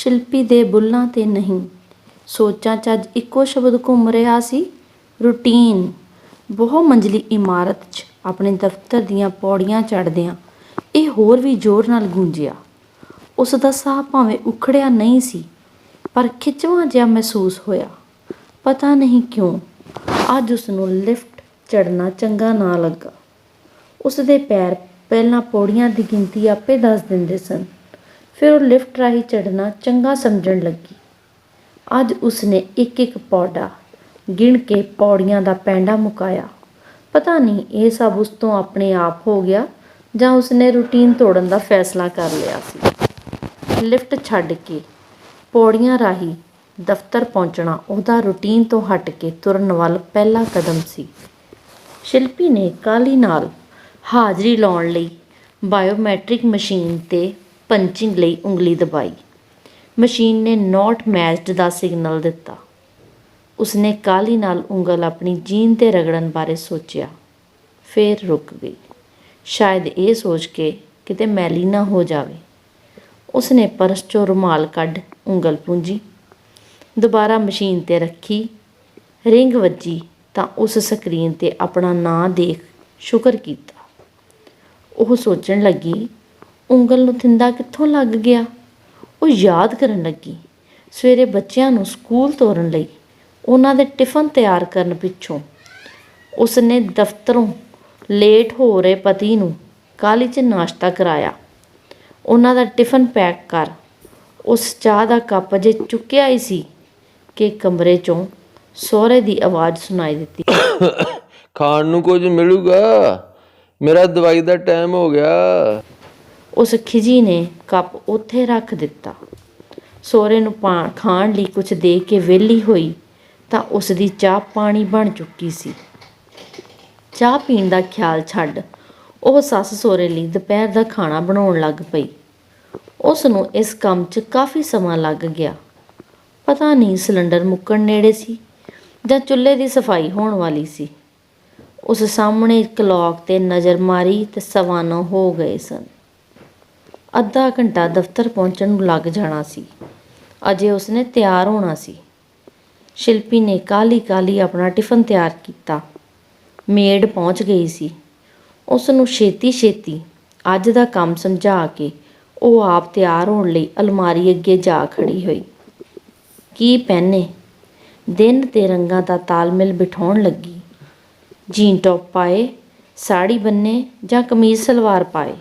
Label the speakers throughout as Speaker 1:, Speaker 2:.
Speaker 1: शिल्पी दे बुल्लां ते नहीं। सोचां 'ਚ ਅੱਜ ਇੱਕੋ ਸ਼ਬਦ ਘੁੰਮ ਰਿਹਾ ਸੀ, ਰੂਟੀਨ। ਬਹੁ ਮੰਜ਼ਲੀ ਇਮਾਰਤ 'ਚ ਆਪਣੇ ਦਫ਼ਤਰ ਦੀਆਂ ਪੌੜੀਆਂ ਚੜ੍ਹਦਿਆਂ ਇਹ ਹੋਰ ਵੀ ਜ਼ੋਰ ਨਾਲ ਗੂੰਜਿਆ। ਉਸ ਦਾ ਸਾਹ ਭਾਵੇਂ ਉਖੜਿਆ ਨਹੀਂ ਸੀ, ਪਰ ਖਿੱਚਵਾਂ ਜਿਹਾ ਮਹਿਸੂਸ ਹੋਇਆ। ਪਤਾ ਨਹੀਂ ਕਿਉਂ ਅੱਜ ਉਸਨੂੰ ਲਿਫਟ ਚੜ੍ਹਨਾ ਚੰਗਾ ਨਾ ਲੱਗਾ। ਉਸ ਦੇ ਪੈਰ ਪਹਿਲਾਂ ਪੌੜੀਆਂ ਦੀ ਗਿਣਤੀ ਆਪੇ ਦੱਸ ਦਿੰਦੇ ਸਨ, ਫਿਰ ਉਹ ਲਿਫਟ ਰਾਹੀਂ ਚੜ੍ਹਨਾ ਚੰਗਾ ਸਮਝਣ ਲੱਗੀ। ਅੱਜ ਉਸਨੇ ਇੱਕ ਇੱਕ ਪੌੜਾ ਗਿਣ ਕੇ ਪੌੜੀਆਂ ਦਾ ਪੈਂਡਾ ਮੁਕਾਇਆ। ਪਤਾ ਨਹੀਂ ਇਹ ਸਭ ਉਸ ਤੋਂ ਆਪਣੇ ਆਪ ਹੋ ਗਿਆ ਜਾਂ ਉਸਨੇ ਰੂਟੀਨ ਤੋੜਨ ਦਾ ਫੈਸਲਾ ਕਰ ਲਿਆ ਸੀ। ਲਿਫਟ ਛੱਡ ਕੇ ਪੌੜੀਆਂ ਰਾਹੀਂ ਦਫ਼ਤਰ ਪਹੁੰਚਣਾ ਉਹਦਾ ਰੂਟੀਨ ਤੋਂ ਹਟ ਕੇ ਤੁਰਨ ਵੱਲ ਪਹਿਲਾ ਕਦਮ ਸੀ। ਸ਼ਿਲਪੀ ਨੇ ਕਾਹਲੀ ਨਾਲ ਹਾਜ਼ਰੀ ਲਾਉਣ ਲਈ ਬਾਇਓਮੈਟ੍ਰਿਕ ਮਸ਼ੀਨ 'ਤੇ ਪੰਚਿੰਗ ਲਈ ਉਂਗਲੀ ਦਬਾਈ। ਮਸ਼ੀਨ ਨੇ ਨੋਟ ਮੈਚਡ ਦਾ ਸਿਗਨਲ ਦਿੱਤਾ। ਉਸਨੇ ਕਾਹਲੀ ਨਾਲ ਉਂਗਲ ਆਪਣੀ ਜੀਨ 'ਤੇ ਰਗੜਨ ਬਾਰੇ ਸੋਚਿਆ, ਫਿਰ ਰੁਕ ਗਈ, ਸ਼ਾਇਦ ਇਹ ਸੋਚ ਕੇ ਕਿਤੇ ਮੈਲੀ ਨਾ ਹੋ ਜਾਵੇ। ਉਸਨੇ ਪਰਸ 'ਚੋਂ ਰੁਮਾਲ ਕੱਢ ਉਂਗਲ ਪੂੰਝੀ, ਦੁਬਾਰਾ ਮਸ਼ੀਨ 'ਤੇ ਰੱਖੀ। ਰਿੰਗ ਵੱਜੀ ਤਾਂ ਉਸ ਸਕਰੀਨ 'ਤੇ ਆਪਣਾ ਨਾਂ ਦੇਖ ਸ਼ੁਕਰ ਕੀਤਾ। ਉਹ ਸੋਚਣ ਲੱਗੀ, ਉਂਗਲ ਨੂੰ ਥਿੰਦਾ ਕਿੱਥੋਂ ਲੱਗ ਗਿਆ। ਉਹ ਯਾਦ ਕਰਨ ਲੱਗੀ, ਸਵੇਰੇ ਬੱਚਿਆਂ ਨੂੰ ਸਕੂਲ ਤੋਰਨ ਲਈ ਉਹਨਾਂ ਦੇ ਟਿਫਨ ਤਿਆਰ ਕਰਨ ਪਿੱਛੋਂ ਉਸਨੇ ਦਫ਼ਤਰੋਂ ਲੇਟ ਹੋ ਰਹੇ ਪਤੀ ਨੂੰ ਕਾਹਲੀ 'ਚ ਨਾਸ਼ਤਾ ਕਰਾਇਆ। ਉਹਨਾਂ ਦਾ ਟਿਫਨ ਪੈਕ ਕਰ ਉਸ ਚਾਹ ਦਾ ਕੱਪ ਅਜੇ ਚੁੱਕਿਆ ਹੀ ਸੀ ਕਿ ਕਮਰੇ 'ਚੋਂ ਸਹੁਰੇ ਦੀ ਆਵਾਜ਼ ਸੁਣਾਈ ਦਿੱਤੀ।
Speaker 2: ਖਾਣ ਨੂੰ ਕੁਝ ਮਿਲੂਗਾ? ਮੇਰਾ ਦਵਾਈ ਦਾ ਟਾਈਮ ਹੋ ਗਿਆ।
Speaker 1: ਉਸ ਖਿਜੀ ਨੇ ਕੱਪ ਉੱਥੇ ਰੱਖ ਦਿੱਤਾ। ਸਹੁਰੇ ਨੂੰ ਖਾਣ ਲਈ ਕੁਝ ਦੇ ਕੇ ਵਿਹਲੀ ਹੋਈ ਤਾਂ ਉਸ ਦੀ ਚਾਹ ਪਾਣੀ ਬਣ ਚੁੱਕੀ ਸੀ। ਚਾਹ ਪੀਣ ਦਾ ਖਿਆਲ ਛੱਡ ਉਹ ਸੱਸ ਸਹੁਰੇ ਲਈ ਦੁਪਹਿਰ ਦਾ ਖਾਣਾ ਬਣਾਉਣ ਲੱਗ ਪਈ। ਉਸ ਨੂੰ ਇਸ ਕੰਮ 'ਚ ਕਾਫੀ ਸਮਾਂ ਲੱਗ ਗਿਆ। ਪਤਾ ਨਹੀਂ ਸਿਲੰਡਰ ਮੁੱਕਣ ਨੇੜੇ ਸੀ ਜਾਂ ਚੁੱਲ੍ਹੇ ਦੀ ਸਫਾਈ ਹੋਣ ਵਾਲੀ ਸੀ। ਉਸ ਸਾਹਮਣੇ ਕਲੌਕ 'ਤੇ ਨਜ਼ਰ ਮਾਰੀ ਤੇ 9:15 ਹੋ ਗਏ ਸਨ। ਅੱਧਾ ਘੰਟਾ ਦਫ਼ਤਰ ਪਹੁੰਚਣ ਨੂੰ ਲੱਗ ਜਾਣਾ ਸੀ। ਅਜੇ ਉਸਨੇ ਤਿਆਰ ਹੋਣਾ ਸੀ। ਸ਼ਿਲਪੀ ਨੇ ਕਾਹਲੀ ਕਾਹਲੀ ਆਪਣਾ ਟਿਫਨ ਤਿਆਰ ਕੀਤਾ। ਮੇਡ ਪਹੁੰਚ ਗਈ ਸੀ। ਉਸ ਨੂੰ ਛੇਤੀ ਛੇਤੀ ਅੱਜ ਦਾ ਕੰਮ ਸਮਝਾ ਕੇ ਉਹ ਆਪ ਤਿਆਰ ਹੋਣ ਲਈ ਅਲਮਾਰੀ ਅੱਗੇ ਜਾ ਖੜੀ ਹੋਈ। ਕੀ ਪਹਿਨੇ? ਦਿਨ ਤੇ ਰੰਗਾਂ ਦਾ ਤਾਲਮੇਲ ਬਿਠਾਉਣ ਲੱਗੀ। ਜੀਨ ਟੌਪ ਪਾਏ, ਸਾੜੀ ਬੰਨੇ ਜਾਂ ਕਮੀਜ਼ ਸਲਵਾਰ ਪਾਏ।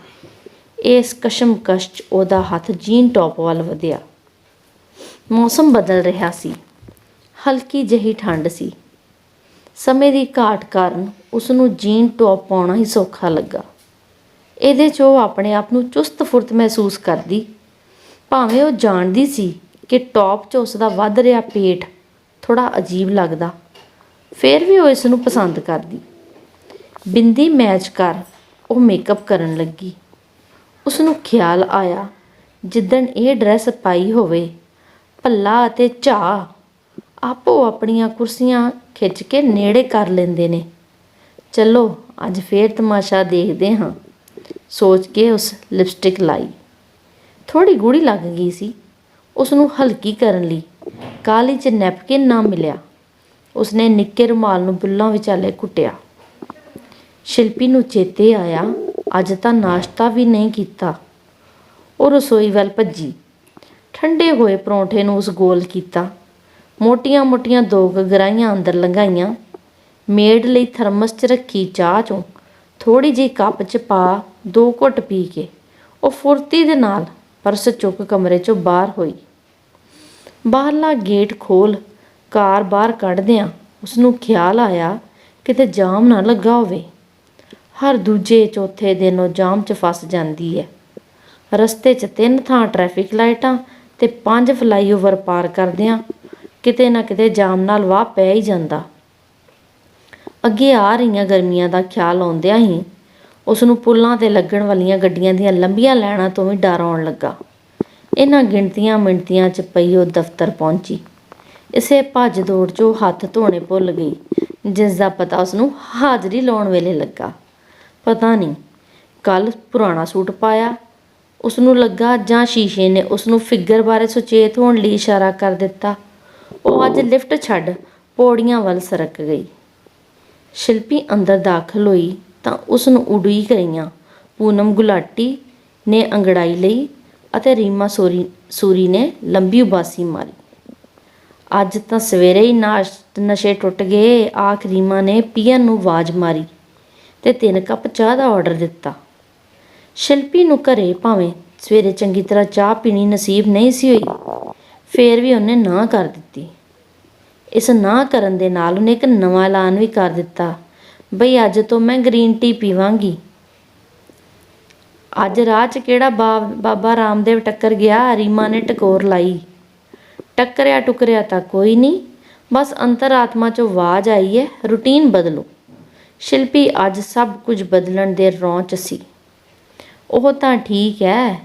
Speaker 1: ਇਸ ਕਸ਼ਮਕਸ਼ 'ਚ ਉਹਦਾ ਹੱਥ ਜੀਨ ਟੌਪ ਵੱਲ ਵਧਿਆ। ਮੌਸਮ ਬਦਲ ਰਿਹਾ ਸੀ, ਹਲਕੀ ਜਿਹੀ ਠੰਡ ਸੀ। ਸਮੇਂ ਦੀ ਘਾਟ ਕਾਰਨ ਉਸਨੂੰ ਜੀਨ ਟੌਪ ਪਾਉਣਾ ਹੀ ਸੌਖਾ ਲੱਗਾ। ਇਹਦੇ 'ਚ ਉਹ ਆਪਣੇ ਆਪ ਨੂੰ ਚੁਸਤ ਫੁਰਤ ਮਹਿਸੂਸ ਕਰਦੀ, ਭਾਵੇਂ ਉਹ ਜਾਣਦੀ ਸੀ ਕਿ ਟੌਪ 'ਚ ਉਸ ਦਾ ਵੱਧ ਰਿਹਾ ਪੇਟ ਥੋੜ੍ਹਾ ਅਜੀਬ ਲੱਗਦਾ। ਫਿਰ ਵੀ ਉਹ ਇਸ ਨੂੰ ਪਸੰਦ ਕਰਦੀ। ਬਿੰਦੀ ਮੈਚ ਕਰ ਉਹ ਮੇਕਅਪ ਕਰਨ ਲੱਗੀ। ਉਸਨੂੰ ਖਿਆਲ ਆਇਆ, ਜਿੱਦਣ ਇਹ ਡਰੈਸ ਪਾਈ ਹੋਵੇ, ਭੱਲਾ ਅਤੇ ਝਾਅ ਆਪੋ ਆਪਣੀਆਂ ਕੁਰਸੀਆਂ ਖਿੱਚ ਕੇ ਨੇੜੇ ਕਰ ਲੈਂਦੇ ਨੇ। ਚਲੋ ਅੱਜ ਫੇਰ ਤਮਾਸ਼ਾ ਦੇਖਦੇ ਹਾਂ, ਸੋਚ ਕੇ ਉਸ ਲਿਪਸਟਿਕ ਲਾਈ। ਥੋੜ੍ਹੀ ਗੂੜ੍ਹੀ ਲੱਗ ਗਈ ਸੀ। ਉਸਨੂੰ ਹਲਕੀ ਕਰਨ ਲਈ ਕਾਹਲੀ 'ਚ ਨੈਪਕਿਨ ਨਾ ਮਿਲਿਆ। ਉਸਨੇ ਨਿੱਕੇ ਰੁਮਾਲ ਨੂੰ ਬੁੱਲ੍ਹਾਂ ਵਿਚਾਲੇ ਘੁੱਟਿਆ। ਸ਼ਿਲਪੀ ਨੂੰ ਚੇਤੇ ਆਇਆ, ਅੱਜ ਤਾਂ ਨਾਸ਼ਤਾ ਵੀ ਨਹੀਂ ਕੀਤਾ। ਉਹ ਰਸੋਈ ਵੱਲ ਭੱਜੀ, ਠੰਡੇ ਹੋਏ ਪਰੌਂਠੇ ਨੂੰ ਉਸ ਗੋਲ ਕੀਤਾ, ਮੋਟੀਆਂ ਮੋਟੀਆਂ 2 ਗਰਾਹੀਆਂ ਅੰਦਰ ਲੰਘਾਈਆਂ। ਮੇਡ ਲਈ ਥਰਮਸ 'ਚ ਰੱਖੀ ਚਾਹ 'ਚੋਂ ਥੋੜ੍ਹੀ ਜਿਹੀ ਕੱਪ 'ਚ ਪਾ 2 ਘੁੱਟ ਪੀ ਕੇ ਉਹ ਫੁਰਤੀ ਦੇ ਨਾਲ ਪਰਸ ਚੁੱਕ ਕਮਰੇ 'ਚੋਂ ਬਾਹਰ ਹੋਈ। ਬਾਹਰਲਾ ਗੇਟ ਖੋਲ੍ਹ ਕਾਰ ਬਾਹਰ ਕੱਢਦਿਆਂ ਉਸਨੂੰ ਖਿਆਲ ਆਇਆ, ਕਿਤੇ ਜਾਮ ਨਾ ਲੱਗਾ ਹੋਵੇ। ਹਰ ਦੂਜੇ ਚੌਥੇ ਦਿਨ ਉਹ ਜਾਮ 'ਚ ਫਸ ਜਾਂਦੀ ਹੈ। ਰਸਤੇ 'ਚ 3 ਥਾਂ ਟ੍ਰੈਫਿਕ ਲਾਈਟਾਂ ਤੇ 5 ਫਲਾਈਓਵਰ ਪਾਰ ਕਰਦਿਆਂ ਕਿਤੇ ਨਾ ਕਿਤੇ ਜਾਮ ਨਾਲ ਵਾਹ ਪੈ ਹੀ ਜਾਂਦਾ। ਅੱਗੇ ਆ ਰਹੀਆਂ ਗਰਮੀਆਂ ਦਾ ਖਿਆਲ ਆਉਂਦਿਆਂ ਹੀ ਉਸਨੂੰ ਪੁੱਲਾਂ 'ਤੇ ਲੱਗਣ ਵਾਲੀਆਂ ਗੱਡੀਆਂ ਦੀਆਂ ਲੰਬੀਆਂ ਲਾਈਨਾਂ ਤੋਂ ਵੀ ਡਰ ਆਉਣ ਲੱਗਾ। ਇਹਨਾਂ ਗਿਣਤੀਆਂ ਮਿਣਤੀਆਂ 'ਚ ਪਈ ਉਹ ਦਫ਼ਤਰ ਪਹੁੰਚੀ। ਇਸੇ ਭੱਜ ਦੌੜ 'ਚ ਉਹ ਹੱਥ ਧੋਣੇ ਭੁੱਲ ਗਈ, ਜਿਸ ਦਾ ਪਤਾ ਉਸਨੂੰ ਹਾਜ਼ਰੀ ਲਾਉਣ ਵੇਲੇ ਲੱਗਾ। ਪਤਾ ਨਹੀਂ ਕੱਲ੍ਹ ਪੁਰਾਣਾ ਸੂਟ ਪਾਇਆ, ਉਸਨੂੰ ਲੱਗਾ ਜਾਂ ਸ਼ੀਸ਼ੇ ਨੇ ਉਸਨੂੰ ਫਿਗਰ ਬਾਰੇ ਸੁਚੇਤ ਹੋਣ ਲਈ ਇਸ਼ਾਰਾ ਕਰ ਦਿੱਤਾ। ਉਹ ਅੱਜ ਲਿਫਟ ਛੱਡ ਪੌੜੀਆਂ ਵੱਲ ਸਰਕ ਗਈ। ਸ਼ਿਲਪੀ ਅੰਦਰ ਦਾਖਲ ਹੋਈ ਤਾਂ ਉਸਨੂੰ ਉਡੀਕ ਰਹੀਆਂ ਪੂਨਮ ਗੁਲਾਟੀ ਨੇ ਅੰਗੜਾਈ ਲਈ ਅਤੇ ਰੀਮਾ ਸੂਰੀ ਨੇ ਲੰਬੀ ਉਬਾਸੀ ਮਾਰੀ। ਅੱਜ ਤਾਂ ਸਵੇਰੇ ਹੀ ਨਸ਼ੇ ਟੁੱਟ ਗਏ, ਆਖ ਰੀਮਾ ਨੇ ਪੀਅਨ ਨੂੰ ਆਵਾਜ਼ ਮਾਰੀ ਤੇ 3 ਕੱਪ ਚਾਹ ਦਾ ਆਰਡਰ ਦਿੱਤਾ। ਸ਼ਿਲਪੀ ਨੂੰ ਘਰੇ ਭਾਵੇਂ ਸਵੇਰੇ ਚੰਗੀ ਤਰ੍ਹਾਂ ਚਾਹ ਪੀਣੀ ਨਸੀਬ ਨਹੀਂ ਸੀ ਹੋਈ, ਫੇਰ ਵੀ ਉਹਨੇ ਨਾ ਕਰ ਦਿੱਤੀ। ਇਸ ਨਾ ਕਰਨ ਦੇ ਨਾਲ ਉਹਨੇ ਇੱਕ ਨਵਾਂ ਐਲਾਨ ਵੀ ਕਰ ਦਿੱਤਾ, ਬਈ ਅੱਜ ਤੋਂ ਮੈਂ ਗ੍ਰੀਨ ਟੀ ਪੀਵਾਂਗੀ। ਅੱਜ ਰਾਹ 'ਚ ਕਿਹੜਾ ਬਾਬਾ ਰਾਮਦੇਵ ਟੱਕਰ ਗਿਆ? ਰੀਮਾ ਨੇ ਟਕੋਰ ਲਾਈ। ਟੱਕਰਿਆ ਟੁਕਰਿਆ ਤਾਂ ਕੋਈ ਨਹੀਂ, ਬਸ ਅੰਤਰ-ਆਤਮਾ 'ਚੋਂ ਆਵਾਜ਼ ਆਈ ਹੈ, ਰੂਟੀਨ ਬਦਲੋ। ਸ਼ਿਲਪੀ ਅੱਜ ਸਭ ਕੁਝ ਬਦਲਣ ਦੇ ਰੌਂ 'ਚ ਸੀ। ਉਹ ਤਾਂ ਠੀਕ ਹੈ,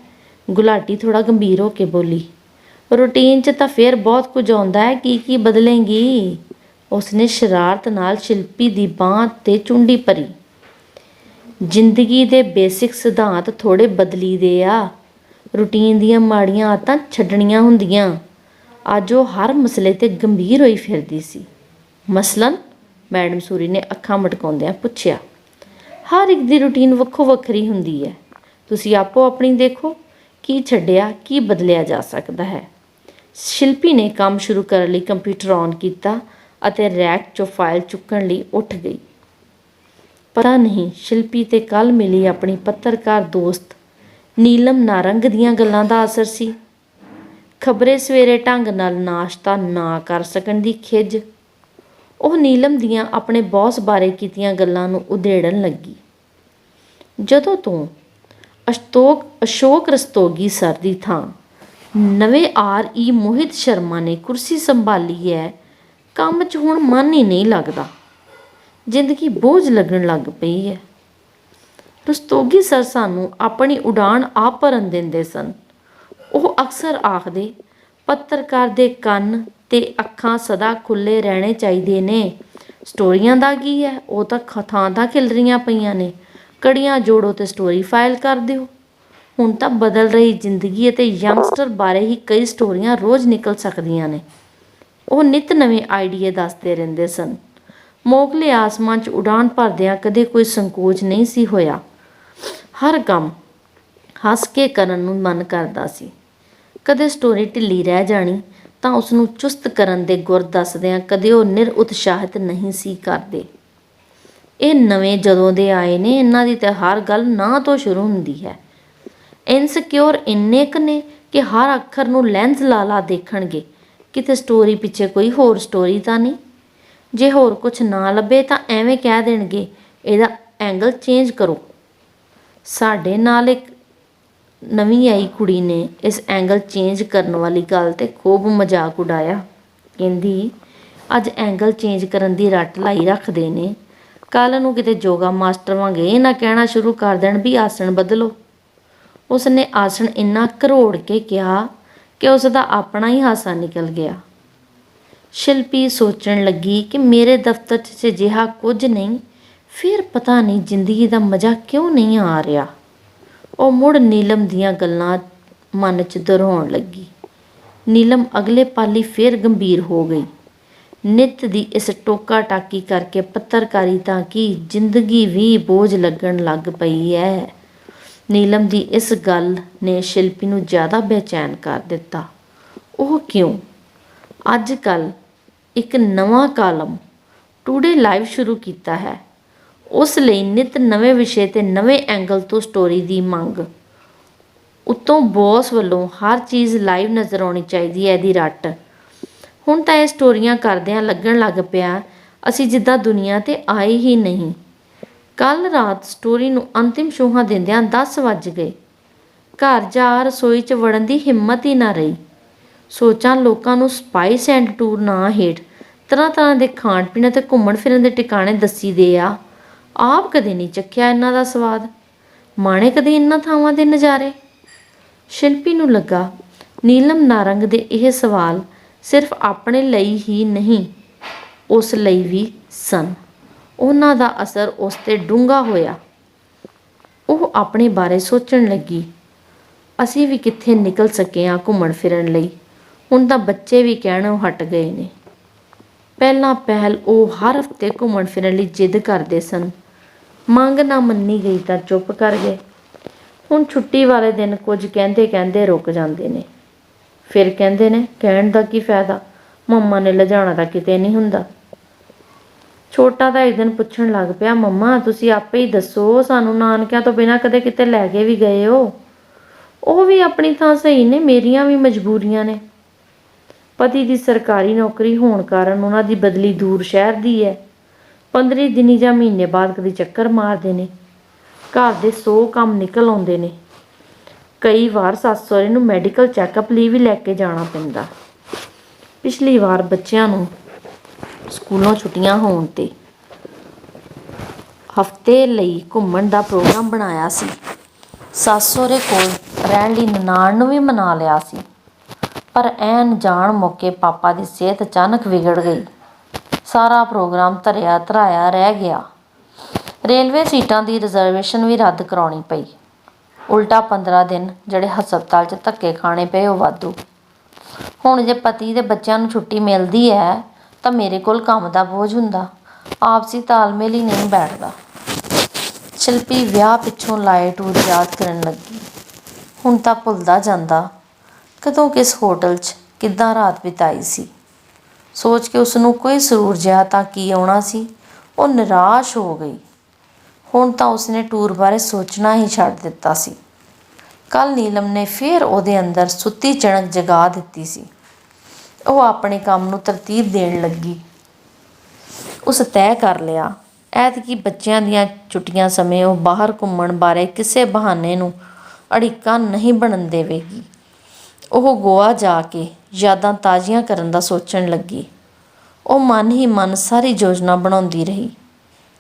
Speaker 1: ਗੁਲਾਟੀ ਥੋੜ੍ਹਾ ਗੰਭੀਰ ਹੋ ਕੇ ਬੋਲੀ। ਰੂਟੀਨ 'ਚ ਤਾਂ ਫੇਰ ਬਹੁਤ ਕੁਝ ਆਉਂਦਾ ਹੈ, ਕੀ ਬਦਲੇਂਗੀ? ਉਸਨੇ ਸ਼ਰਾਰਤ ਨਾਲ ਸ਼ਿਲਪੀ ਦੀ ਬਾਂਹ 'ਤੇ ਚੁੰਡੀ ਭਰੀ। ਜ਼ਿੰਦਗੀ ਦੇ ਬੇਸਿਕ ਸਿਧਾਂਤ ਥੋੜ੍ਹੇ ਬਦਲੀ ਦੇ ਆ। ਰੂਟੀਨ ਦੀਆਂ ਮਾੜੀਆਂ ਆਦਤਾਂ ਛੱਡਣੀਆਂ ਹੁੰਦੀਆਂ। ਅੱਜ ਉਹ ਹਰ ਮਸਲੇ 'ਤੇ ਗੰਭੀਰ ਹੋਈ ਫਿਰਦੀ ਸੀ। ਮਸਲਨ? ਮੈਡਮ ਸੂਰੀ ਨੇ ਅੱਖਾਂ ਮਟਕਾਉਂਦਿਆਂ ਪੁੱਛਿਆ। ਹਰ ਇੱਕ ਦੀ ਰੂਟੀਨ ਵੱਖੋ ਵੱਖਰੀ ਹੁੰਦੀ ਹੈ। ਤੁਸੀਂ ਆਪੋ ਆਪਣੀ ਦੇਖੋ, ਕੀ ਛੱਡਿਆ, ਕੀ ਬਦਲਿਆ ਜਾ ਸਕਦਾ ਹੈ। ਸ਼ਿਲਪੀ ਨੇ ਕੰਮ ਸ਼ੁਰੂ ਕਰਨ ਲਈ ਕੰਪਿਊਟਰ ਔਨ ਕੀਤਾ ਅਤੇ ਰੈਕ 'ਚੋਂ ਫਾਈਲ ਚੁੱਕਣ ਲਈ ਉੱਠ ਗਈ। ਪਤਾ ਨਹੀਂ ਸ਼ਿਲਪੀ 'ਤੇ ਕੱਲ੍ਹ ਮਿਲੀ ਆਪਣੀ ਪੱਤਰਕਾਰ ਦੋਸਤ ਨੀਲਮ ਨਾਰੰਗ ਦੀਆਂ ਗੱਲਾਂ ਦਾ ਅਸਰ ਸੀ। ਖਬਰੇ ਸਵੇਰੇ ਢੰਗ ਨਾਲ ਨਾਸ਼ਤਾ ਨਾ ਕਰ ਸਕਣ ਦੀ ਖਿੱਝ। ਉਹ ਨੀਲਮ ਦੀਆਂ ਆਪਣੇ ਬੌਸ ਬਾਰੇ ਕੀਤੀਆਂ ਗੱਲਾਂ ਨੂੰ ਉਧੇੜਨ ਲੱਗੀ। ਜਦੋਂ ਤੋਂ ਅਸ਼ੋਕ ਰਸਤੋਗੀ ਸਰ ਦੀ ਥਾਂ ਨਵੇਂ RE ਮੋਹਿਤ ਸ਼ਰਮਾ ਨੇ ਕੁਰਸੀ ਸੰਭਾਲੀ ਹੈ, ਕੰਮ 'ਚ ਹੁਣ ਮਨ ਹੀ ਨਹੀਂ ਲੱਗਦਾ। ਜ਼ਿੰਦਗੀ ਬੋਝ ਲੱਗਣ ਲੱਗ ਪਈ ਹੈ। ਰਸਤੋਗੀ ਸਰ ਸਾਨੂੰ ਆਪਣੀ ਉਡਾਨ ਆਪ ਭਰਨ ਦਿੰਦੇ ਸਨ। ਉਹ ਅਕਸਰ ਆਖਦੇ, ਪੱਤਰਕਾਰ ਦੇ ਕੰਨ ਤੇ ਅੱਖਾਂ ਸਦਾ ਖੁੱਲ੍ਹੇ ਰਹਿਣੇ ਚਾਹੀਦੇ ਨੇ। ਸਟੋਰੀਆਂ ਦਾ ਕੀ ਹੈ, ਉਹ ਤਾਂ ਥਾਂ ਖਿਲਰੀਆਂ ਪਈਆਂ ਨੇ। ਕੜੀਆਂ ਜੋੜੋ ਤੇ ਸਟੋਰੀ ਫਾਈਲ ਕਰ ਦਿਓ। ਹੁਣ ਤਾਂ ਬਦਲ ਰਹੀ ਜ਼ਿੰਦਗੀ ਅਤੇ ਯੰਗਸਟਰ ਬਾਰੇ ਹੀ ਕਈ ਸਟੋਰੀਆਂ ਰੋਜ਼ ਨਿਕਲ ਸਕਦੀਆਂ ਨੇ। ਉਹ ਨਿੱਤ ਨਵੇਂ ਆਈਡੀਏ ਦੱਸਦੇ ਰਹਿੰਦੇ ਸਨ। ਮੋਕਲੇ ਆਸਮਾਨ 'ਚ ਉਡਾਨ ਭਰਦਿਆਂ ਕਦੇ ਕੋਈ ਸੰਕੋਚ ਨਹੀਂ ਸੀ ਹੋਇਆ। ਹਰ ਕੰਮ ਹੱਸ ਕੇ ਕਰਨ ਨੂੰ ਮਨ ਕਰਦਾ ਸੀ। ਕਦੇ ਸਟੋਰੀ ਢਿੱਲੀ ਰਹਿ ਜਾਣੀ ਤਾਂ ਉਸਨੂੰ ਚੁਸਤ ਕਰਨ ਦੇ ਗੁਰ ਦੱਸਦਿਆਂ ਕਦੇ ਉਹ ਨਿਰ-ਉਤਸ਼ਾਹਿਤ ਨਹੀਂ ਸੀ ਕਰਦੇ। ਇਹ ਨਵੇਂ ਜਦੋਂ ਦੇ ਆਏ ਨੇ, ਇਹਨਾਂ ਦੀ ਤਾਂ ਹਰ ਗੱਲ ਨਾ ਤੋਂ ਸ਼ੁਰੂ ਹੁੰਦੀ ਹੈ। ਇਨਸਿਕਿਉਰ ਇੰਨੇ ਕੁ ਨੇ ਕਿ ਹਰ ਅੱਖਰ ਨੂੰ ਲੈਂਸ ਲਾ ਦੇਖਣਗੇ, ਕਿਤੇ ਸਟੋਰੀ ਪਿੱਛੇ ਕੋਈ ਹੋਰ ਸਟੋਰੀ ਤਾਂ ਨਹੀਂ। ਜੇ ਹੋਰ ਕੁਛ ਨਾ ਲੱਭੇ ਤਾਂ ਐਵੇਂ ਕਹਿ ਦੇਣਗੇ, ਇਹਦਾ ਐਂਗਲ ਚੇਂਜ ਕਰੋ। ਸਾਡੇ ਨਾਲ ਇੱਕ ਨਵੀਂ ਆਈ ਕੁੜੀ ਨੇ ਇਸ ਐਂਗਲ ਚੇਂਜ ਕਰਨ ਵਾਲੀ ਗੱਲ 'ਤੇ ਖੂਬ ਮਜ਼ਾਕ ਉਡਾਇਆ। ਕਹਿੰਦੀ, ਅੱਜ ਐਂਗਲ ਚੇਂਜ ਕਰਨ ਦੀ ਰੱਟ ਲਾਈ ਰੱਖਦੇ ਨੇ, ਕੱਲ੍ਹ ਨੂੰ ਕਿਤੇ ਯੋਗਾ ਮਾਸਟਰ ਵਾਂਗ ਇਹ ਨਾ ਕਹਿਣਾ ਸ਼ੁਰੂ ਕਰ ਦੇਣ ਵੀ ਆਸਣ ਬਦਲੋ। ਉਸਨੇ ਆਸਣ ਇੰਨਾ ਘਰੋੜ ਕੇ ਕਿਹਾ ਕਿ ਉਸ ਦਾ ਆਪਣਾ ਹੀ ਹਾਸਾ ਨਿਕਲ ਗਿਆ। ਸ਼ਿਲਪੀ ਸੋਚਣ ਲੱਗੀ ਕਿ ਮੇਰੇ ਦਫ਼ਤਰ 'ਚ ਅਜਿਹਾ ਕੁਝ ਨਹੀਂ, ਫਿਰ ਪਤਾ ਨਹੀਂ ਜ਼ਿੰਦਗੀ ਦਾ ਮਜ਼ਾ ਕਿਉਂ ਨਹੀਂ ਆ ਰਿਹਾ। ਉਹ ਮੁੜ ਨੀਲਮ ਦੀਆਂ ਗੱਲਾਂ ਮਨ 'ਚ ਦੁਹਰਾਉਣ ਲੱਗੀ। ਨੀਲਮ ਅਗਲੇ ਪਲ ਹੀ ਫਿਰ ਗੰਭੀਰ ਹੋ ਗਈ। ਨਿੱਤ ਦੀ ਇਸ ਟੋਕਾ ਟਾਕੀ ਕਰਕੇ ਪੱਤਰਕਾਰੀ ਤਾਂ ਕੀ ਜ਼ਿੰਦਗੀ ਵੀ ਬੋਝ ਲੱਗਣ ਲੱਗ ਪਈ ਹੈ। ਨੀਲਮ ਦੀ ਇਸ ਗੱਲ ਨੇ ਸ਼ਿਲਪੀ ਨੂੰ ਜ਼ਿਆਦਾ ਬੇਚੈਨ ਕਰ ਦਿੱਤਾ। ਉਹ ਕਿਉਂ? ਅੱਜ ਕੱਲ੍ਹ ਇੱਕ ਨਵਾਂ ਕਾਲਮ ਟੂਡੇ ਲਾਈਵ ਸ਼ੁਰੂ ਕੀਤਾ ਹੈ। ਉਸ ਲਈ ਨਿੱਤ ਨਵੇਂ ਵਿਸ਼ੇ ਤੇ ਨਵੇਂ ਐਂਗਲ ਤੋਂ ਸਟੋਰੀ ਦੀ ਮੰਗ। ਉੱਤੋਂ ਬੌਸ ਵੱਲੋਂ ਹਰ ਚੀਜ਼ ਲਾਈਵ ਨਜ਼ਰ ਆਉਣੀ ਚਾਹੀਦੀ ਹੈ, ਇਹਦੀ ਰੱਟ। ਹੁਣ ਤਾਂ ਇਹ ਸਟੋਰੀਆਂ ਕਰਦਿਆਂ ਲੱਗਣ ਲੱਗ ਪਿਆ ਅਸੀਂ ਜਿੱਦਾਂ ਦੁਨੀਆ 'ਤੇ ਆਏ ਹੀ ਨਹੀਂ। ਕੱਲ੍ਹ ਰਾਤ ਸਟੋਰੀ ਨੂੰ ਅੰਤਿਮ ਛੂਹਾਂ ਦਿੰਦਿਆਂ 10 ਵੱਜ ਗਏ। ਘਰ ਜਾ ਰਸੋਈ 'ਚ ਵੜਨ ਦੀ ਹਿੰਮਤ ਹੀ ਨਾ ਰਹੀ। ਸੋਚਾਂ ਲੋਕਾਂ ਨੂੰ ਸਪਾਈਸ ਐਂਡ ਟੂਰ ਨਾਂ ਹੇਠ ਤਰ੍ਹਾਂ ਤਰ੍ਹਾਂ ਦੇ ਖਾਣ ਪੀਣ ਅਤੇ ਘੁੰਮਣ ਫਿਰਨ ਦੇ ਟਿਕਾਣੇ ਦੱਸੀ ਦੇ ਆ। ਆਪ ਕਦੇ ਨਹੀਂ ਚੱਖਿਆ ਇਹਨਾਂ ਦਾ ਸਵਾਦ, ਮਾਣੇ ਕਦੇ ਇਹਨਾਂ ਥਾਵਾਂ ਦੇ ਨਜ਼ਾਰੇ। ਸ਼ਿਲਪੀ ਨੂੰ ਲੱਗਾ ਨੀਲਮ ਨਾਰੰਗ ਦੇ ਇਹ ਸਵਾਲ ਸਿਰਫ ਆਪਣੇ ਲਈ ਹੀ ਨਹੀਂ, ਉਸ ਲਈ ਵੀ ਸਨ। ਉਹਨਾਂ ਦਾ ਅਸਰ ਉਸ 'ਤੇ ਡੂੰਘਾ ਹੋਇਆ। ਉਹ ਆਪਣੇ ਬਾਰੇ ਸੋਚਣ ਲੱਗੀ। ਅਸੀਂ ਵੀ ਕਿੱਥੇ ਨਿਕਲ ਸਕੇ ਹਾਂ ਘੁੰਮਣ ਫਿਰਨ ਲਈ। ਹੁਣ ਤਾਂ ਬੱਚੇ ਵੀ ਕਹਿਣੋਂ ਹਟ ਗਏ ਨੇ। ਪਹਿਲਾਂ ਪਹਿਲ ਉਹ ਹਰ ਹਫ਼ਤੇ ਘੁੰਮਣ ਫਿਰਨ ਲਈ ਜਿੱਦ ਕਰਦੇ ਸਨ। ਮੰਗ ਨਾ ਮੰਨੀ ਗਈ ਤਾਂ ਚੁੱਪ ਕਰ ਗਏ। ਹੁਣ ਛੁੱਟੀ ਵਾਲੇ ਦਿਨ ਕੁਝ ਕਹਿੰਦੇ ਕਹਿੰਦੇ ਰੁਕ ਜਾਂਦੇ ਨੇ। ਫਿਰ ਕਹਿੰਦੇ ਨੇ ਕਹਿਣ ਦਾ ਕੀ ਫਾਇਦਾ, ਮੰਮਾ ਨੇ ਲਿਜਾਣਾ ਤਾਂ ਕਿਤੇ ਨਹੀਂ ਹੁੰਦਾ। ਛੋਟਾ ਤਾਂ ਇੱਕ ਦਿਨ ਪੁੱਛਣ ਲੱਗ ਪਿਆ, ਮੰਮਾ ਤੁਸੀਂ ਆਪੇ ਹੀ ਦੱਸੋ, ਸਾਨੂੰ ਨਾਨਕਿਆਂ ਤੋਂ ਬਿਨਾਂ ਕਦੇ ਕਿਤੇ ਲੈ ਕੇ ਵੀ ਗਏ ਹੋ? ਉਹ ਵੀ ਆਪਣੀ ਥਾਂ ਸਹੀ ਨੇ, ਮੇਰੀਆਂ ਵੀ ਮਜਬੂਰੀਆਂ ਨੇ। ਪਤੀ ਦੀ ਸਰਕਾਰੀ ਨੌਕਰੀ ਹੋਣ ਕਾਰਨ ਉਹਨਾਂ ਦੀ ਬਦਲੀ ਦੂਰ ਸ਼ਹਿਰ ਦੀ ਹੈ। 15 ਦਿਨੀ ਜਾਂ ਮਹੀਨੇ ਬਾਅਦ ਕਦੇ ਚੱਕਰ ਮਾਰਦੇ ਨੇ। ਘਰ ਦੇ 100 ਕੰਮ ਨਿਕਲ ਆਉਂਦੇ ਨੇ। ਕਈ ਵਾਰ ਸੱਸ ਸਹੁਰੇ ਨੂੰ ਮੈਡੀਕਲ ਚੈੱਕਅਪ ਲਈ ਵੀ ਲੈ ਕੇ ਜਾਣਾ ਪੈਂਦਾ। ਪਿਛਲੀ ਵਾਰ ਬੱਚਿਆਂ ਨੂੰ ਸਕੂਲੋਂ ਛੁੱਟੀਆਂ ਹੋਣ 'ਤੇ ਹਫ਼ਤੇ ਲਈ ਘੁੰਮਣ ਦਾ ਪ੍ਰੋਗਰਾਮ ਬਣਾਇਆ ਸੀ। ਸੱਸ ਸਹੁਰੇ ਕੋਲ ਰਹਿਣ ਲਈ ਨਨਾਣ ਨੂੰ ਵੀ ਮਨਾ ਲਿਆ ਸੀ। ਪਰ ਐਨ ਜਾਣ ਮੌਕੇ ਪਾਪਾ ਦੀ ਸਿਹਤ ਅਚਾਨਕ ਵਿਗੜ ਗਈ। ਸਾਰਾ ਪ੍ਰੋਗਰਾਮ ਧਰਿਆ ਧਰਾਇਆ ਰਹਿ ਗਿਆ। ਰੇਲਵੇ ਸੀਟਾਂ ਦੀ ਰਿਜ਼ਰਵੇਸ਼ਨ ਵੀ ਰੱਦ ਕਰਾਉਣੀ ਪਈ। ਉਲਟਾ 15 ਦਿਨ ਜਿਹੜੇ ਹਸਪਤਾਲ 'ਚ ਧੱਕੇ ਖਾਣੇ ਪਏ ਉਹ ਵਾਧੂ। ਹੁਣ ਜੇ ਪਤੀ ਦੇ ਬੱਚਿਆਂ ਨੂੰ ਛੁੱਟੀ ਮਿਲਦੀ ਹੈ ਤਾਂ ਮੇਰੇ ਕੋਲ ਕੰਮ ਦਾ ਬੋਝ ਹੁੰਦਾ। ਆਪਸੀ ਤਾਲਮੇਲ ਹੀ ਨਹੀਂ ਬੈਠਦਾ। ਸ਼ਿਲਪੀ ਵਿਆਹ ਪਿੱਛੋਂ ਲਾਏ ਟੂਰ ਯਾਦ ਕਰਨ ਲੱਗੀ। ਹੁਣ ਤਾਂ ਭੁੱਲਦਾ ਜਾਂਦਾ ਕਦੋਂ ਕਿਸ ਹੋਟਲ 'ਚ ਕਿੱਦਾਂ ਰਾਤ ਬਿਤਾਈ ਸੀ। ਸੋਚ ਕੇ ਉਸਨੂੰ ਕੋਈ ਸਰੂਰ ਜਿਹਾ ਤਾਂ ਕੀ ਆਉਣਾ ਸੀ। ਉਹ ਨਿਰਾਸ਼ ਹੋ ਗਈ। ਹੁਣ ਤਾਂ ਉਸਨੇ ਟੂਰ ਬਾਰੇ ਸੋਚਣਾ ਹੀ ਛੱਡ ਦਿੱਤਾ ਸੀ। ਕੱਲ੍ਹ ਨੀਲਮ ਨੇ ਫਿਰ ਉਹਦੇ ਅੰਦਰ ਸੁੱਤੀ ਚਿਣਕ ਜਗਾ ਦਿੱਤੀ ਸੀ। ਉਹ ਆਪਣੇ ਕੰਮ ਨੂੰ ਤਰਤੀਬ ਦੇਣ ਲੱਗੀ। ਉਸ ਤੈਅ ਕਰ ਲਿਆ, ਐਤਕੀ ਬੱਚਿਆਂ ਦੀਆਂ ਛੁੱਟੀਆਂ ਸਮੇਂ ਉਹ ਬਾਹਰ ਘੁੰਮਣ ਬਾਰੇ ਕਿਸੇ ਬਹਾਨੇ ਨੂੰ ਅੜਿੱਕਾ ਨਹੀਂ ਬਣਨ ਦੇਵੇਗੀ। ਉਹ ਗੋਆ ਜਾ ਕੇ ਯਾਦਾਂ ਤਾਜ਼ੀਆਂ ਕਰਨ ਦਾ ਸੋਚਣ ਲੱਗੀ। ਉਹ ਮਨ ਹੀ ਮਨ ਸਾਰੀ ਯੋਜਨਾ ਬਣਾਉਂਦੀ ਰਹੀ।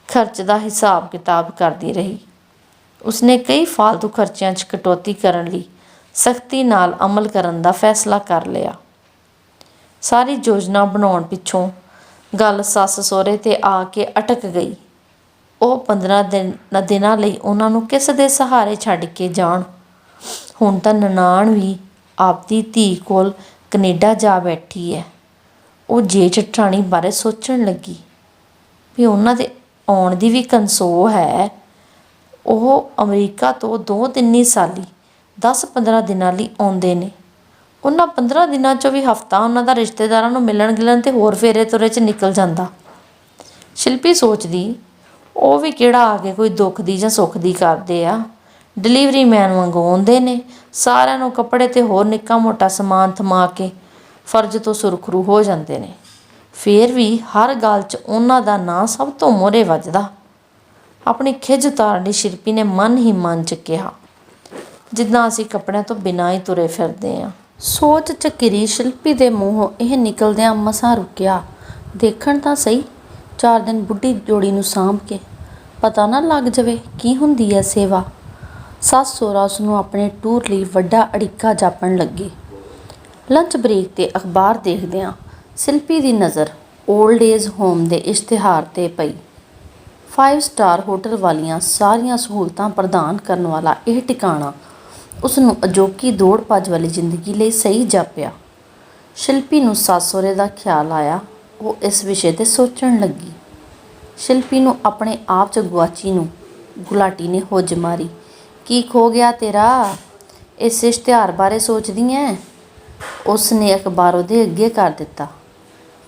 Speaker 1: ਖਰਚ ਦਾ ਹਿਸਾਬ ਕਿਤਾਬ ਕਰਦੀ ਰਹੀ। ਉਸਨੇ ਕਈ ਫਾਲਤੂ ਖਰਚਿਆਂ 'ਚ ਕਟੌਤੀ ਕਰਨ ਲਈ ਸਖਤੀ ਨਾਲ ਅਮਲ ਕਰਨ ਦਾ ਫੈਸਲਾ ਕਰ ਲਿਆ। ਸਾਰੀ ਯੋਜਨਾ ਬਣਾਉਣ ਪਿੱਛੋਂ ਗੱਲ ਸੱਸ ਸਹੁਰੇ 'ਤੇ ਆ ਕੇ ਅਟਕ ਗਈ। ਉਹ 15 ਦਿਨਾਂ ਲਈ ਉਹਨਾਂ ਨੂੰ ਕਿਸ ਦੇ ਸਹਾਰੇ ਛੱਡ ਕੇ ਜਾਣ। ਹੁਣ ਤਾਂ ਨਨਾਣ ਵੀ ਆਪਦੀ ਧੀ ਕੋਲ ਕਨੇਡਾ ਜਾ ਬੈਠੀ ਹੈ। ਉਹ ਜੇਠ ਜਠਾਣੀ ਬਾਰੇ ਸੋਚਣ ਲੱਗੀ ਵੀ ਉਹਨਾਂ ਦੇ ਆਉਣ ਦੀ ਵੀ ਕਨਸੋ ਹੈ। ਉਹ ਅਮਰੀਕਾ ਤੋਂ 2-3 ਸਾਲੀ 10-15 ਦਿਨਾਂ ਲਈ ਆਉਂਦੇ ਨੇ। ਉਹਨਾਂ 15 ਦਿਨਾਂ 'ਚੋਂ ਵੀ ਹਫ਼ਤਾ ਉਹਨਾਂ ਦਾ ਰਿਸ਼ਤੇਦਾਰਾਂ ਨੂੰ ਮਿਲਣ ਗਿਲਣ ਅਤੇ ਹੋਰ ਫੇਰੇ ਤੁਰੇ 'ਚ ਨਿਕਲ ਜਾਂਦਾ। ਸ਼ਿਲਪੀ ਸੋਚਦੀ ਉਹ ਵੀ ਕਿਹੜਾ ਆ ਕੇ ਕੋਈ ਦੁੱਖ ਦੀ ਜਾਂ ਸੁੱਖ ਦੀ ਕਰਦੇ ਆ। ਡਿਲੀਵਰੀ ਮੈਨ ਵਾਂਗੂ ਆਉਂਦੇ ਨੇ, ਸਾਰਿਆਂ ਨੂੰ ਕੱਪੜੇ ਅਤੇ ਹੋਰ ਨਿੱਕਾ ਮੋਟਾ ਸਮਾਨ ਥਮਾ ਕੇ ਫਰਜ਼ ਤੋਂ ਸੁਰਖਰੂ ਹੋ ਜਾਂਦੇ ਨੇ। ਫਿਰ ਵੀ ਹਰ ਗੱਲ 'ਚ ਉਹਨਾਂ ਦਾ ਨਾਂ ਸਭ ਤੋਂ ਮੂਹਰੇ ਵੱਜਦਾ। ਆਪਣੀ ਖਿਝ ਉਤਾਰਨ ਲਈ ਸ਼ਿਲਪੀ ਨੇ ਮਨ ਹੀ ਮਨ 'ਚ ਕਿਹਾ, ਜਿੱਦਾਂ ਅਸੀਂ ਕੱਪੜਿਆਂ ਤੋਂ ਬਿਨਾਂ ਹੀ ਤੁਰੇ ਫਿਰਦੇ ਹਾਂ। ਸੋਚ 'ਚ ਘਿਰੀ ਸ਼ਿਲਪੀ ਦੇ ਮੂੰਹੋਂ ਇਹ ਨਿਕਲਦਿਆਂ ਮਸਾਂ ਰੁਕਿਆ, ਦੇਖਣ ਤਾਂ ਸਹੀ 4 ਦਿਨ ਬੁੱਢੀ ਜੋੜੀ ਨੂੰ ਸਾਂਭ ਕੇ, ਪਤਾ ਨਾ ਲੱਗ ਜਾਵੇ ਕੀ ਹੁੰਦੀ ਹੈ ਸੇਵਾ। ਸੱਸ ਸਹੁਰਾ ਉਸਨੂੰ ਆਪਣੇ ਟੂਰ ਲਈ ਵੱਡਾ ਅੜਿੱਕਾ ਜਾਪਣ ਲੱਗੇ। ਲੰਚ ਬ੍ਰੇਕ 'ਤੇ ਅਖਬਾਰ ਦੇਖਦਿਆਂ ਸ਼ਿਲਪੀ ਦੀ ਨਜ਼ਰ ਓਲਡ ਏਜ ਹੋਮ ਦੇ ਇਸ਼ਤਿਹਾਰ 'ਤੇ ਪਈ। 5 ਸਟਾਰ ਹੋਟਲ ਵਾਲੀਆਂ ਸਾਰੀਆਂ ਸਹੂਲਤਾਂ ਪ੍ਰਦਾਨ ਕਰਨ ਵਾਲਾ ਇਹ ਟਿਕਾਣਾ ਉਸਨੂੰ ਅਜੋਕੀ ਦੌੜ ਭੱਜ ਵਾਲੀ ਜ਼ਿੰਦਗੀ ਲਈ ਸਹੀ ਜਾਪਿਆ। ਸ਼ਿਲਪੀ ਨੂੰ ਸੱਸ ਸਹੁਰੇ ਦਾ ਖਿਆਲ ਆਇਆ। ਉਹ ਇਸ ਵਿਸ਼ੇ 'ਤੇ ਸੋਚਣ ਲੱਗੀ। ਸ਼ਿਲਪੀ ਨੂੰ ਆਪਣੇ ਆਪ 'ਚ ਗੁਆਚੀ ਨੂੰ ਗੁਲਾਟੀ ਨੇ ਹੁੱਜ ਮਾਰੀ। ਕੀ ਖੋ ਗਿਆ ਤੇਰਾ? ਇਸ ਇਸ਼ਤਿਹਾਰ ਬਾਰੇ ਸੋਚਦੀ ਐਂ? ਉਸ ਨੇ ਅਖਬਾਰ ਉਹਦੇ ਅੱਗੇ ਕਰ ਦਿੱਤਾ।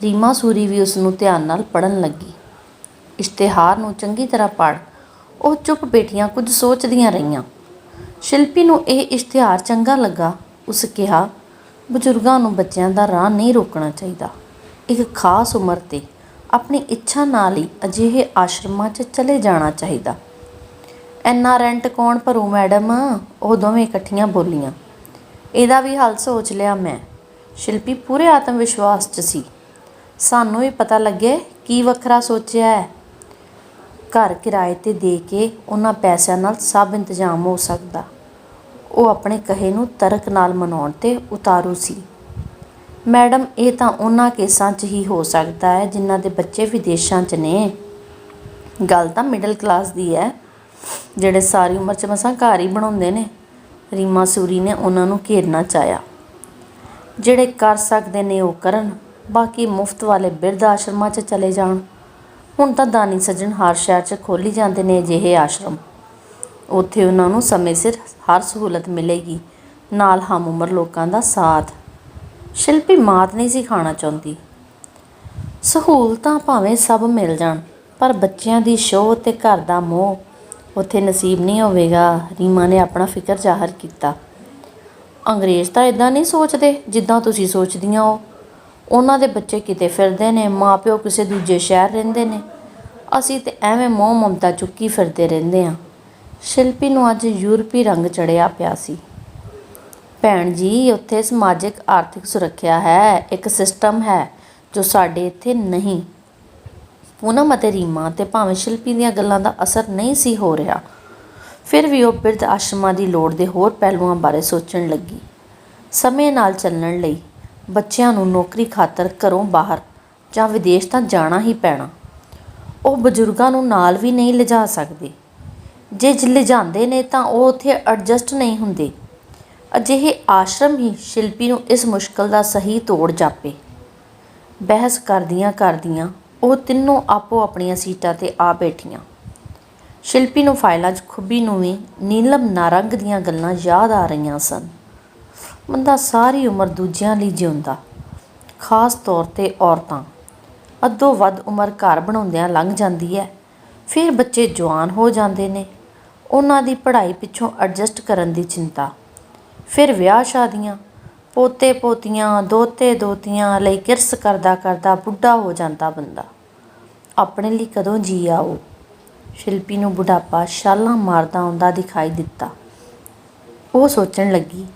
Speaker 1: ਰੀਮਾ ਸੂਰੀ ਵੀ ਉਸਨੂੰ ਧਿਆਨ ਨਾਲ ਪੜ੍ਹਨ ਲੱਗੀ। ਇਸ਼ਤਿਹਾਰ ਨੂੰ ਚੰਗੀ ਤਰ੍ਹਾਂ ਪੜ੍ਹ ਉਹ ਚੁੱਪ ਬੈਠੀਆਂ ਕੁਝ ਸੋਚਦੀਆਂ ਰਹੀਆਂ। ਸ਼ਿਲਪੀ ਨੂੰ ਇਹ ਇਸ਼ਤਿਹਾਰ ਚੰਗਾ ਲੱਗਾ। ਉਸ ਕਿਹਾ, ਬਜ਼ੁਰਗਾਂ ਨੂੰ ਬੱਚਿਆਂ ਦਾ ਰਾਹ ਨਹੀਂ ਰੋਕਣਾ ਚਾਹੀਦਾ। ਇੱਕ ਖਾਸ ਉਮਰ 'ਤੇ ਆਪਣੀ ਇੱਛਾ ਨਾਲ ਹੀ ਅਜਿਹੇ ਆਸ਼ਰਮਾਂ 'ਚ ਚਲੇ ਜਾਣਾ ਚਾਹੀਦਾ। ਇੰਨਾ ਰੈਂਟ ਕੌਣ ਭਰੂ ਮੈਡਮ? ਉਹ ਦੋਵੇਂ ਇਕੱਠੀਆਂ ਬੋਲੀਆਂ। ਇਹਦਾ ਵੀ ਹੱਲ ਸੋਚ ਲਿਆ ਮੈਂ। ਸ਼ਿਲਪੀ ਪੂਰੇ ਆਤਮ ਵਿਸ਼ਵਾਸ 'ਚ ਸੀ। ਸਾਨੂੰ ਵੀ ਪਤਾ ਲੱਗੇ ਕੀ ਵੱਖਰਾ ਸੋਚਿਆ ਹੈ। ਘਰ ਕਿਰਾਏ 'ਤੇ ਦੇ ਕੇ ਉਹਨਾਂ ਪੈਸਿਆਂ ਨਾਲ ਸਭ ਇੰਤਜ਼ਾਮ ਹੋ ਸਕਦਾ। ਉਹ ਆਪਣੇ ਕਹੇ ਨੂੰ ਤਰਕ ਨਾਲ ਮਨਾਉਣ 'ਤੇ ਉਤਾਰੂ ਸੀ। ਮੈਡਮ ਇਹ ਤਾਂ ਉਹਨਾਂ ਕੇਸਾਂ 'ਚ ਹੀ ਹੋ ਸਕਦਾ ਹੈ ਜਿਨ੍ਹਾਂ ਦੇ ਬੱਚੇ ਵਿਦੇਸ਼ਾਂ 'ਚ ਨੇ। ਗੱਲ ਤਾਂ ਮਿਡਲ ਕਲਾਸ ਦੀ ਹੈ, ਜਿਹੜੇ ਸਾਰੀ ਉਮਰ 'ਚ ਮਸਾਂ ਘਰ ਹੀ ਬਣਾਉਂਦੇ ਨੇ। ਰੀਮਾ ਸੂਰੀ ਨੇ ਉਹਨਾਂ ਨੂੰ ਘੇਰਨਾ ਚਾਹਿਆ। ਜਿਹੜੇ ਕਰ ਸਕਦੇ ਨੇ ਉਹ ਕਰਨ, ਬਾਕੀ ਮੁਫਤ ਵਾਲੇ ਬਿਰਧ ਆਸ਼ਰਮਾਂ 'ਚ ਚਲੇ ਜਾਣ। ਹੁਣ ਤਾਂ ਦਾਨੀ ਸੱਜਣ ਹਰ ਸ਼ਹਿਰ 'ਚ ਖੋਲ੍ਹੀ ਜਾਂਦੇ ਨੇ ਅਜਿਹੇ ਆਸ਼ਰਮ। ਉੱਥੇ ਉਹਨਾਂ ਨੂੰ ਸਮੇਂ ਸਿਰ ਹਰ ਸਹੂਲਤ ਮਿਲੇਗੀ, ਨਾਲ ਹਮ ਉਮਰ ਲੋਕਾਂ ਦਾ ਸਾਥ। ਸ਼ਿਲਪੀ ਮਾਤ ਨਹੀਂ ਸੀ ਖਾਣਾ ਚਾਹੁੰਦੀ। ਸਹੂਲਤਾਂ ਭਾਵੇਂ ਸਭ ਮਿਲ ਜਾਣ, ਪਰ ਬੱਚਿਆਂ ਦੀ ਸ਼ੋਅ ਅਤੇ ਘਰ ਦਾ ਮੋਹ ਉੱਥੇ ਨਸੀਬ ਨਹੀਂ ਹੋਵੇਗਾ। ਰੀਮਾ ਨੇ ਆਪਣਾ ਫਿਕਰ ਜ਼ਾਹਰ ਕੀਤਾ। ਅੰਗਰੇਜ਼ ਤਾਂ ਇੱਦਾਂ ਨਹੀਂ ਸੋਚਦੇ ਜਿੱਦਾਂ ਤੁਸੀਂ ਸੋਚਦੀਆਂ ਹੋ। ਉਹਨਾਂ ਦੇ ਬੱਚੇ ਕਿਤੇ ਫਿਰਦੇ ਨੇ, ਮਾਂ ਪਿਓ ਕਿਸੇ ਦੂਜੇ ਸ਼ਹਿਰ ਰਹਿੰਦੇ ਨੇ। ਅਸੀਂ ਤਾਂ ਐਵੇਂ ਮੋਹ ਮਮਤਾ ਚੁੱਕੀ ਫਿਰਦੇ ਰਹਿੰਦੇ ਹਾਂ। ਸ਼ਿਲਪੀ ਨੂੰ ਅੱਜ ਯੂਰਪੀ ਰੰਗ ਚੜ੍ਹਿਆ ਪਿਆ ਸੀ। ਭੈਣ ਜੀ, ਉੱਥੇ ਸਮਾਜਿਕ ਆਰਥਿਕ ਸੁਰੱਖਿਆ ਹੈ, ਇੱਕ ਸਿਸਟਮ ਹੈ ਜੋ ਸਾਡੇ ਇੱਥੇ ਨਹੀਂ। ਪੂਨਮ ਅਤੇ ਰੀਮਾ 'ਤੇ ਭਾਵੇਂ ਸ਼ਿਲਪੀ ਦੀਆਂ ਗੱਲਾਂ ਦਾ ਅਸਰ ਨਹੀਂ ਸੀ ਹੋ ਰਿਹਾ, ਫਿਰ ਵੀ ਉਹ ਬਿਰਧ ਆਸ਼ਰਮਾਂ ਦੀ ਲੋੜ ਦੇ ਹੋਰ ਪਹਿਲੂਆਂ ਬਾਰੇ ਸੋਚਣ ਲੱਗੀ। ਸਮੇਂ ਨਾਲ ਚੱਲਣ ਲਈ ਬੱਚਿਆਂ ਨੂੰ ਨੌਕਰੀ ਖਾਤਰ ਘਰੋਂ ਬਾਹਰ ਜਾਂ ਵਿਦੇਸ਼ ਤਾਂ ਜਾਣਾ ਹੀ ਪੈਣਾ। ਉਹ ਬਜ਼ੁਰਗਾਂ ਨੂੰ ਨਾਲ ਵੀ ਨਹੀਂ ਲਿਜਾ ਸਕਦੇ। ਜੇ ਲਿਜਾਂਦੇ ਨੇ ਤਾਂ ਉਹ ਉੱਥੇ ਐਡਜਸਟ ਨਹੀਂ ਹੁੰਦੇ। ਅਜਿਹੇ ਆਸ਼ਰਮ ਹੀ ਸ਼ਿਲਪੀ ਨੂੰ ਇਸ ਮੁਸ਼ਕਲ ਦਾ ਸਹੀ ਤੋੜ ਜਾਪੇ। ਬਹਿਸ ਕਰਦੀਆਂ ਕਰਦੀਆਂ ਉਹ ਤਿੰਨੋਂ ਆਪੋ ਆਪਣੀਆਂ ਸੀਟਾਂ 'ਤੇ ਆ ਬੈਠੀਆਂ। ਸ਼ਿਲਪੀ ਨੂੰ ਫਾਈਲਾਂ 'ਚ ਖੁੱਬੀ ਨੂੰ ਵੀ ਨੀਲਮ ਨਾਰੰਗ ਦੀਆਂ ਗੱਲਾਂ ਯਾਦ ਆ ਰਹੀਆਂ ਸਨ। ਬੰਦਾ ਸਾਰੀ ਉਮਰ ਦੂਜਿਆਂ ਲਈ ਜਿਉਂਦਾ, ਖਾਸ ਤੌਰ 'ਤੇ ਔਰਤਾਂ। ਅੱਧੋ ਵੱਧ ਉਮਰ ਘਰ ਬਣਾਉਂਦਿਆਂ ਲੰਘ ਜਾਂਦੀ ਹੈ, ਫਿਰ ਬੱਚੇ ਜਵਾਨ ਹੋ ਜਾਂਦੇ ਨੇ, ਉਹਨਾਂ ਦੀ ਪੜ੍ਹਾਈ ਪਿੱਛੋਂ ਐਡਜਸਟ ਕਰਨ ਦੀ ਚਿੰਤਾ, ਫਿਰ ਵਿਆਹ ਸ਼ਾਦੀਆਂ, ਪੋਤੇ ਪੋਤੀਆਂ, ਦੋਤੇ ਦੋਤੀਆਂ ਲਈ ਕਿਰਸ ਕਰਦਾ ਕਰਦਾ ਬੁੱਢਾ ਹੋ ਜਾਂਦਾ ਬੰਦਾ। ਆਪਣੇ ਲਈ ਕਦੋਂ ਜੀ ਆਊ। ਸ਼ਿਲਪੀ ਨੂੰ ਬੁਢਾਪਾ ਛਾਲਾਂ ਮਾਰਦਾ ਆਉਂਦਾ ਦਿਖਾਈ ਦਿੱਤਾ। ਉਹ ਸੋਚਣ ਲੱਗੀ,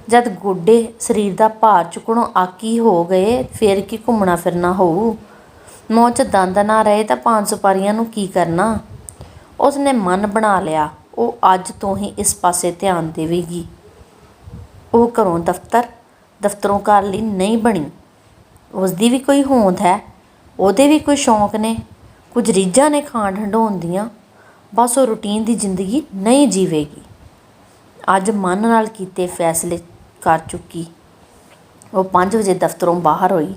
Speaker 1: ਜਦ ਗੋਡੇ ਸਰੀਰ ਦਾ ਭਾਰ ਚੁੱਕਣੋਂ ਆਕੀ ਹੋ ਗਏ, ਫਿਰ ਕੀ ਘੁੰਮਣਾ ਫਿਰਨਾ ਹੋਊ। ਮੂੰਹ 'ਚ ਦੰਦ ਨਾ ਰਹੇ ਤਾਂ ਪਾਨ ਸੁਪਾਰੀਆਂ ਨੂੰ ਕੀ ਕਰਨਾ। ਉਸਨੇ ਮਨ ਬਣਾ ਲਿਆ, ਉਹ ਅੱਜ ਤੋਂ ਹੀ ਇਸ ਪਾਸੇ ਧਿਆਨ ਦੇਵੇਗੀ। ਉਹ ਘਰੋਂ ਦਫ਼ਤਰੋਂ ਘਰ ਲਈ ਨਹੀਂ ਬਣੀ। ਉਸਦੀ ਵੀ ਕੋਈ ਹੋਂਦ ਹੈ, ਉਹਦੇ ਵੀ ਕੋਈ ਸ਼ੌਂਕ ਨੇ, ਕੁਝ ਰੀਝਾਂ ਨੇ ਖਾਣ ਹੰਢਾਉਣ ਦੀਆਂ। ਬਸ ਉਹ ਰੂਟੀਨ ਦੀ ਜ਼ਿੰਦਗੀ ਨਹੀਂ ਜੀਵੇਗੀ। ਅੱਜ ਮਨ ਨਾਲ ਕੀਤੇ ਫੈਸਲੇ ਕਰ ਚੁੱਕੀ। ਉਹ 5 ਵਜੇ ਦਫ਼ਤਰੋਂ ਬਾਹਰ ਹੋਈ।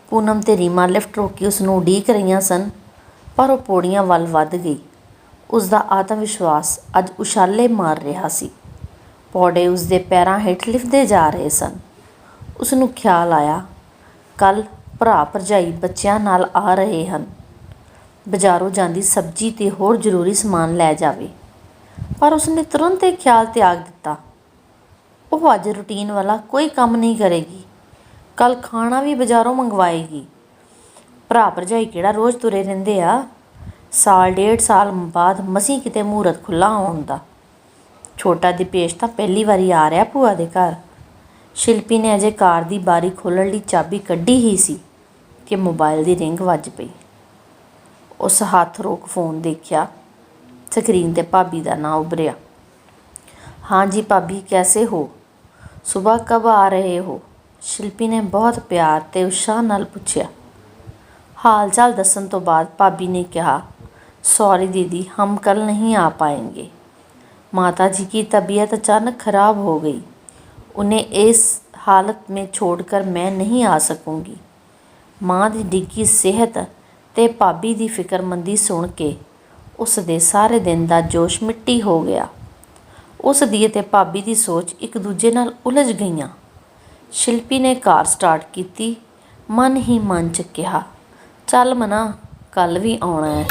Speaker 1: ਪੂਨਮ ਤੇ ਰੀਮਾ ਲਿਫਟ ਰੋਕੀ ਉਸ ਨੂੰ ਉਡੀਕ ਰਹੀਆਂ ਸਨ, ਪਰ ਉਹ ਪੌੜੀਆਂ ਵੱਲ ਵੱਧ ਗਈ। ਉਸਦਾ ਆਤਮ ਵਿਸ਼ਵਾਸ ਅੱਜ ਉਛਾਲੇ ਮਾਰ ਰਿਹਾ ਸੀ। ਪੌੜੇ ਉਸਦੇ ਪੈਰਾਂ ਹੇਠ ਲਿਫਟਦੇ ਜਾ ਰਹੇ ਸਨ। ਉਸਨੂੰ ਖਿਆਲ ਆਇਆ, ਕੱਲ੍ਹ ਭਰਾ ਭਰਜਾਈ ਬੱਚਿਆਂ ਨਾਲ ਆ ਰਹੇ ਹਨ। ਬਾਜ਼ਾਰੋਂ ਜਾਂਦੀ ਸਬਜ਼ੀ ਤੇ ਹੋਰ ਜ਼ਰੂਰੀ ਸਮਾਨ ਲੈ ਜਾਵੇ। ਪਰ ਉਸਨੇ ਤੁਰੰਤ ਇਹ ਖਿਆਲ ਤਿਆਗ ਦਿੱਤਾ। ਉਹ ਅੱਜ ਰੂਟੀਨ ਵਾਲਾ ਕੋਈ ਕੰਮ ਨਹੀਂ ਕਰੇਗੀ। ਕੱਲ੍ਹ ਖਾਣਾ ਵੀ ਬਾਜ਼ਾਰੋਂ ਮੰਗਵਾਏਗੀ। ਭਰਾ ਭਰਜਾਈ ਕਿਹੜਾ ਰੋਜ਼ ਤੁਰੇ ਰਹਿੰਦੇ ਆ। ਸਾਲ ਡੇਢ ਸਾਲ ਬਾਅਦ ਮਸੀਂ ਕਿਤੇ ਮਹੂਰਤ ਖੁੱਲ੍ਹਾ ਆਉਣ ਦਾ। ਛੋਟਾ ਦੀਪੇਸ਼ ਤਾਂ ਪਹਿਲੀ ਵਾਰੀ ਆ ਰਿਹਾ ਭੂਆ ਦੇ ਘਰ। ਸ਼ਿਲਪੀ ਨੇ ਅਜੇ ਕਾਰ ਦੀ ਬਾਰੀ ਖੋਲ੍ਹਣ ਲਈ ਚਾਬੀ ਕੱਢੀ ਹੀ ਸੀ ਕਿ ਮੋਬਾਈਲ ਦੀ ਰਿੰਗ ਵੱਜ ਪਈ। ਉਸ ਹੱਥ ਰੋਕ ਫੋਨ ਦੇਖਿਆ। ਸਕਰੀਨ 'ਤੇ ਭਾਬੀ ਦਾ ਨਾਂ ਉੱਭਰਿਆ। हाँ जी भाभी, कैसे हो? सुबह कब आ रहे हो? शिल्पी ने बहुत प्यार ते उत्साह नाल पुछया। हाल चाल दसन तो बाद भाभी ने कहा, सॉरी दीदी, हम कल नहीं आ पाएंगे। माता जी की तबीयत अचानक खराब हो गई। उन्हें इस हालत में छोड़कर मैं नहीं आ सकूँगी। माँ की डिग्गी सेहत ते भाभी की फिक्रमंदी सुन के उस दे सारे दिन का जोश मिट्टी हो गया। ਉਸ ਦੀ ਅਤੇ ਭਾਬੀ ਦੀ ਸੋਚ ਇੱਕ ਦੂਜੇ ਨਾਲ ਉਲਝ ਗਈਆਂ। ਸ਼ਿਲਪੀ ਨੇ ਕਾਰ ਸਟਾਰਟ ਕੀਤੀ। ਮਨ ਹੀ ਮਨ 'ਚ ਕਿਹਾ, ਚੱਲ ਮਨਾ, ਕੱਲ੍ਹ ਵੀ ਆਉਣਾ ਹੈ।